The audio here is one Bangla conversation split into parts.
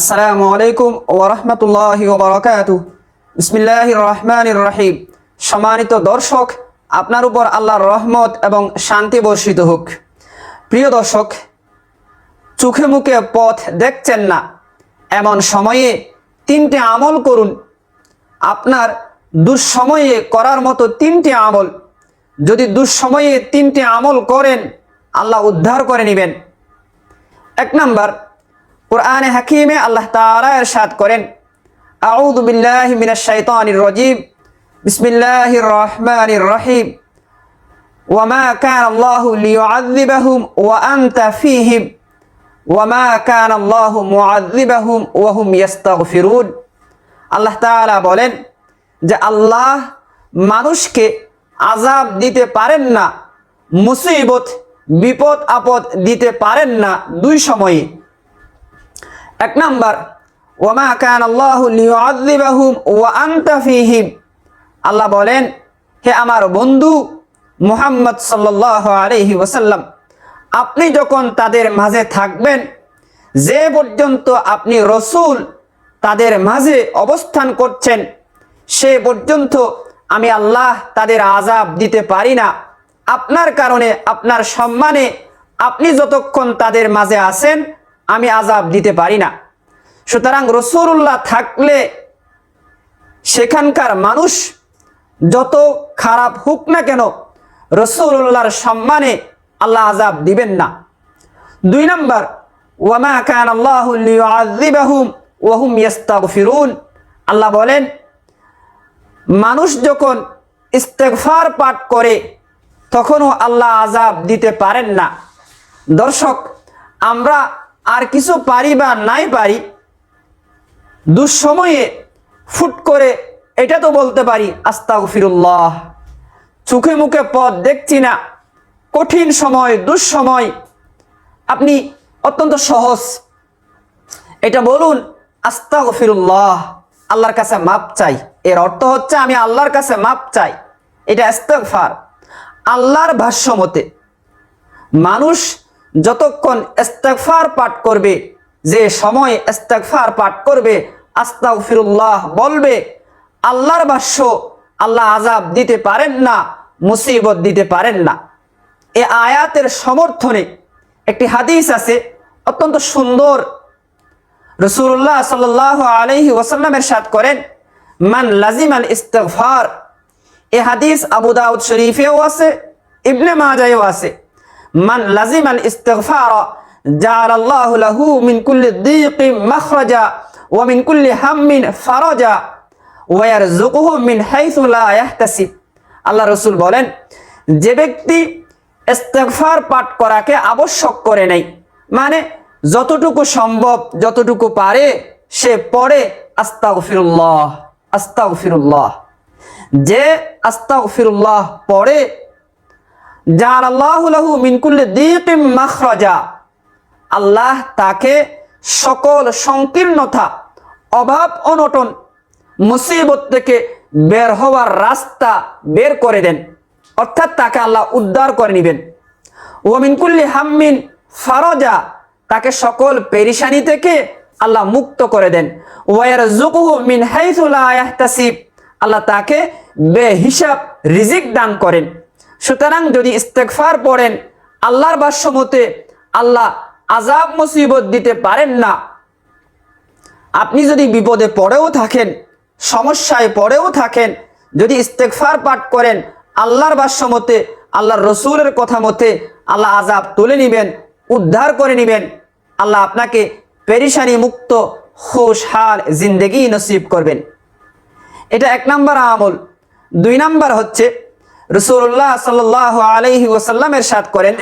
আসসালামু আলাইকুম ওয়া রাহমাতুল্লাহি ওয়া বারাকাতুহু। বিসমিল্লাহির রহমানির রহিম। সম্মানিত দর্শক, আপনার উপর আল্লাহর রহমত এবং শান্তি বর্ষিত হোক। প্রিয় দর্শক, চোখে মুখে পথ দেখছেন না, এমন সময়ে তিনটি আমল করুন। আপনার দুঃসময়ে করার মতো তিনটি আমল, যদি দুঃসময়ে তিনটি আমল করেন, আল্লাহ উদ্ধার করে নেবেন। এক নাম্বার, কুরআনে হাকিমে আল্লাহ তাআলা ইরশাদ করেন, আউযু বিল্লাহি মিনাশ শাইতানির রাজিম, বিসমিল্লাহির রহমানির রহিম, ওয়া মা কানা আল্লাহু লিয়ুআযযিবাহুম ওয়া আনতা ফীহিম ওয়া মা কানা আল্লাহু মুআযযিবাহুম ওয়া হুম ইস্তাগফিরুন। আল্লাহ তাআলা বলেন যে আল্লাহ মানুষকে আযাব দিতে পারেন না, মুসিবত বিপদ আপদ দিতে পারেন না দুই সময়ে। এক নাম্বার, ওয়া মা কানা আল্লাহু লিয়ুআযযিবাহুম ওয়া আনতা ফীহিম। আল্লাহ বলেন, হে আমার বন্ধু মুহাম্মদ সাল্লাল্লাহু আলাইহি ওয়াসাল্লাম, আপনি যখন তাদের মাঝে থাকবেন, যে পর্যন্ত আপনি রসূল তাদের মাঝে অবস্থান করছেন, সে পর্যন্ত আমি আল্লাহ তাদের আযাব দিতে পারি না। আপনার কারণে, আপনার সম্মানে আপনি যতক্ষণ তাদের মাঝে আছেন, আমি আযাব দিতে পারি না। সুতরাং রাসূলুল্লাহ থাকলে সেখানকার মানুষ যত খারাপ হোক না কেন, রাসূলুল্লাহর সম্মানে আল্লাহ আযাব দিবেন না। দুই নাম্বার, ওয়া মা কানা আল্লাহু লিয়ুআযযিবাহুম ওয়া হুম ইস্তাগফিরুন। আল্লাহ বলেন, মানুষ যখন ইস্তেগফার পাঠ করে তখনও আল্লাহ আযাব দিতে পারেন না। দর্শক, আমরা আর কিছু পারি বা নাই পারি, দুঃসময়ে ফুট করে এটা তো বলতে পারি আস্তাগফিরুল্লাহ। চোখে মুখে পথ দেখছি না, কঠিন সময়, দুঃসময়, আপনি অত্যন্ত সহজ এটা বলুন, আস্তাগফিরুল্লাহ, আল্লাহর কাছে মাপ চাই। এর অর্থ হচ্ছে আমি আল্লাহর কাছে মাপ চাই, এটা ইস্তেগফার। আল্লাহর ভাষ্য মতে মানুষ যতক্ষণ ইস্তেগফার পাঠ করবে, যে সময় ইস্তেগফার পাঠ করবে, আস্তাগফিরুল্লাহ বলবে, আল্লাহর ভাষ্য, আল্লাহ আযাব দিতে পারেন না, মুসিবত দিতে পারেন না। এই আয়াতের সমর্থনে একটি হাদিস আছে, অত্যন্ত সুন্দর। রাসূলুল্লাহ সাল্লাল্লাহু আলাইহি ওয়াসাল্লাম ইরশাদ করেন, মান লাজিমাল ইস্তিগফার। এই হাদিস আবু দাউদ শরীফেও আছে, ইবনে মাজাহও আছে। মান লাজিমাল ইস্তিগফার জাআলাল্লাহু লাহু মিন কুল্লি দীকিন মাখরাজা ওয়া মিন কুল্লি হাম্মিন ফারাজা ওয়া ইয়ারযুকুহু মিন হাইসু লা ইয়াহতাসিব। আল্লাহ রাসূল বলেন, যে ব্যক্তি ইস্তিগফার পাঠ করাকে আবশ্যক করে নাই, মানে যতটুকু সম্ভব, যতটুকু পারে সে পড়ে আস্তাগফিরুল্লাহ, আস্তাগফিরুল্লাহ। যে আস্তাগফিরুল্লাহ পড়ে, জাআলাল্লাহু লাহু মিন কুল্লি দীকিন মাখরাজা, আল্লাহ তাকে সকল সংকীর্ণতা, অভাব অনটন, মুসিবত থেকে বের হওয়ার রাস্তা বের করে দেন, অর্থাৎ তাকে আল্লাহ উদ্ধার করে নেবেন। ওয়া মিন কুল্লি হাম্মিন ফারাজা, তাকে সকল পেরেশানি থেকে আল্লাহ মুক্ত করে দেন। ওয়া ইয়ারযুকুহু মিন হাইসু লা ইয়াহতাসিব, আল্লাহ তাকে বেহিসাব রিজিক দান করেন। সুতরাং যদি ইস্তেগফার পড়েন, আল্লাহর ভাষ্য মতে আল্লাহ আযাব মুসিবত দিতে পারেন না। আপনি যদি বিপদে পড়েও থাকেন, সমস্যায় পড়েও থাকেন, যদি ইস্তেগফার পাঠ করেন, আল্লাহর ভাষ্য মতে, আল্লাহর রসুলের কথা মতে, আল্লাহ আযাব তুলে নেবেন, উদ্ধার করে নেবেন। আল্লাহ আপনাকে পেরেশানি মুক্ত খুশহাল জিন্দেগি নসিব করবেন। এটা এক নাম্বার আমল। দুই নাম্বার হচ্ছে, রাসূলুল্লাহ সাল্লাল্লাহু আলাইহি ওয়াসাল্লাম ইরশাদ করেন,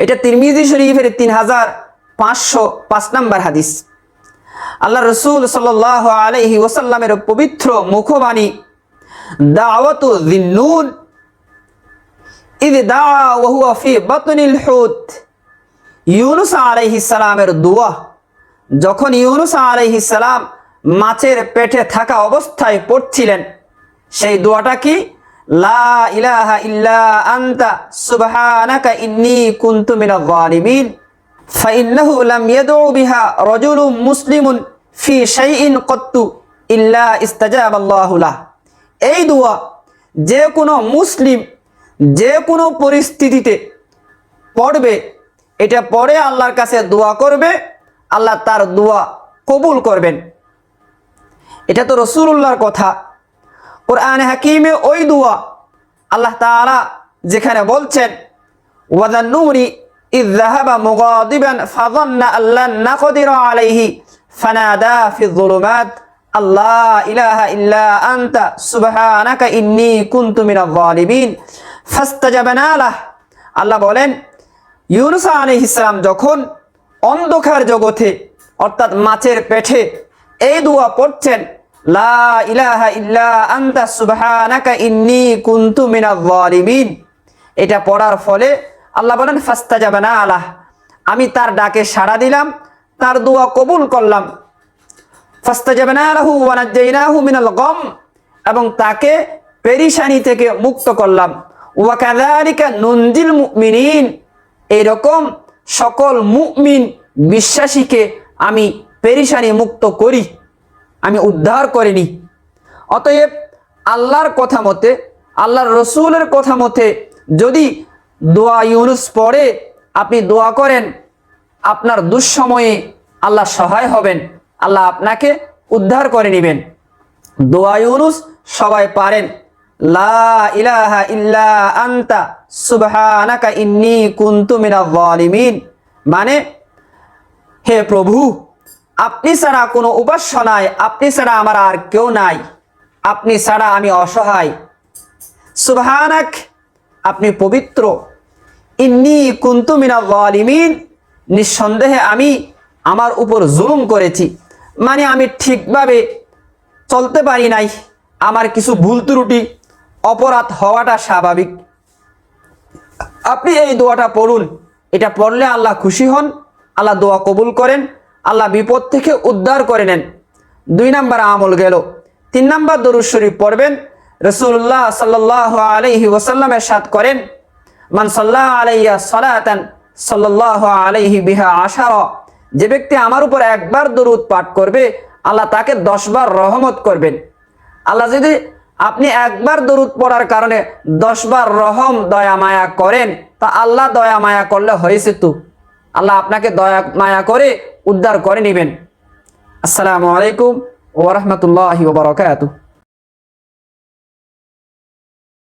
এটা তিরমিজি শরীফের 3505 নাম্বার হাদিস। আল্লাহ রাসূল সাল্লাল্লাহু আলাইহি ওয়াসাল্লামের পবিত্র মুখবাণী, দাওয়াতু যিন্নুন ইয দাআ ওয়া হুয়া ফি বাতনিল হুত। ইউনূস আলাইহিস সালামের দোয়া, যখন ইউনূস আলাইহিস সালাম মাছের পেটে থাকা অবস্থায় পড়ছিলেন, সেই দোয়াটা কি? লা ইলাহা ইল্লা আনতা সুবহানাকা ইন্নী কুনতু মিনাজ জালিমিন। ফাইন্নাহু লাম ইয়াদউ বিহা রাজুলুম মুসলিমুন ফি শাইইন কত্তু ইল্লা ইস্তাজাবাল্লাহু লাহ। এই দোয়া যে কোনো মুসলিম যে কোনো পরিস্থিতিতে পড়বে, এটা পড়ে আল্লাহর কাছে দোয়া করবে, আল্লাহ তার দোয়া কবুল করবেন। এটা তো রাসূলুল্লাহর কথা। কোরআন হাকিমে ওই দোয়া আল্লাহ তাআলা যেখানে বলছেন, ওয়াযান্নুরি ইয যাহাবা মুগাদিবান ফাযান্না আল্লান নাকদিরা আলাইহি ফানাদা ফিয-যুলুমাত আল্লা ইলাহা ইল্লা আনতা সুবহানাকা ইন্নী কুনতু মিনাল যালিমিন ফাস্তাজাবনা লাহ। আল্লাহ বলেন, ইউনূস আলাইহিস সালাম যখন অন্ধকার জগতে অর্থাৎ মাছের পেটে এই দোয়া পড়ছেন, লা ইলাহা ইল্লা আনতা সুবহানাকা ইন্নী কুনতু মিনাল যালিমিন, এটা পড়ার ফলে আল্লাহ বলেন ফাস্তাজাবনা লাহ, আমি তার ডাকে সাড়া দিলাম, তার দোয়া কবুল করলাম। ফাস্তাজাবনা লাহু ওয়া নাজ্জাইনাহু মিনাল গাম, এবং তাকে পেরেশানি থেকে মুক্ত করলাম। ওয়া কাযালিকা নুনজিল মুমিনিন, এরকম সকল মুমিন বিশ্বাসীকে আমি পেরেশানি মুক্ত করি, আমি উদ্ধার করিনি। অতএব আল্লাহর কথা মতে, আল্লাহর রসুলের কথা মতে যদি দোয়া ইউনুস পড়ে আপনি দোয়া করেন, আপনার দুঃসময়ে আল্লাহ সহায় হবেন, আল্লাহ আপনাকে উদ্ধার করে নেবেন। দোয়া ইউনুস সবাই পারেন, লা ইলাহা ইল্লা আনতা সুবহানাকা ইন্নী কুনতু মিনাল যালিমিন, মানে হে প্রভু, আপনি ছাড়া কোনো উপাস্য নাই, আপনি ছাড়া আমার আর কেউ নাই, আপনি ছাড়া আমি অসহায়। সুবহানাক, আপনি পবিত্র। ইন্নী কুনতু মিনাল যালিমিন, নিঃসন্দেহে আমি আমার উপর জুলুম করেছি, মানে আমি ঠিকভাবে চলতে পারি নাই, আমার কিছু ভুল ত্রুটি অপরাধ হওয়াটা স্বাভাবিক। আপনি এই দোয়াটা পড়ুন, এটা পড়লে আল্লাহ খুশি হন, আল্লাহ দোয়া কবুল করেন, আল্লাহ বিপদ থেকে উদ্ধার করে নেন। 2 নাম্বার আমল গেল। 3 নাম্বার দরুদ শরীফ পড়বেন। রাসূলুল্লাহ সাল্লাল্লাহু আলাইহি ওয়াসাল্লাম ইরশাদ করেন, মান সাল্লা আলাইয়া সালাতান সাল্লাল্লাহু আলাইহি বিহা আশারা, যে ব্যক্তি আমার উপর একবার দরুদ পাঠ করবে আল্লাহ তাকে 10 বার রহমত করবেন। আল্লাহ যদি আপনি একবার দরুদ পড়ার কারণে 10 বার রহম দয়া মায়া করেন, তা আল্লাহ দয়া মায়া করলে হয়েছে তো, আল্লাহ আপনাকে দয়া মায়া করে উদ্ধার করে নেবেন। আসসালামু আলাইকুম ওয়া রাহমাতুল্লাহি ওয়া বারাকাতুহু।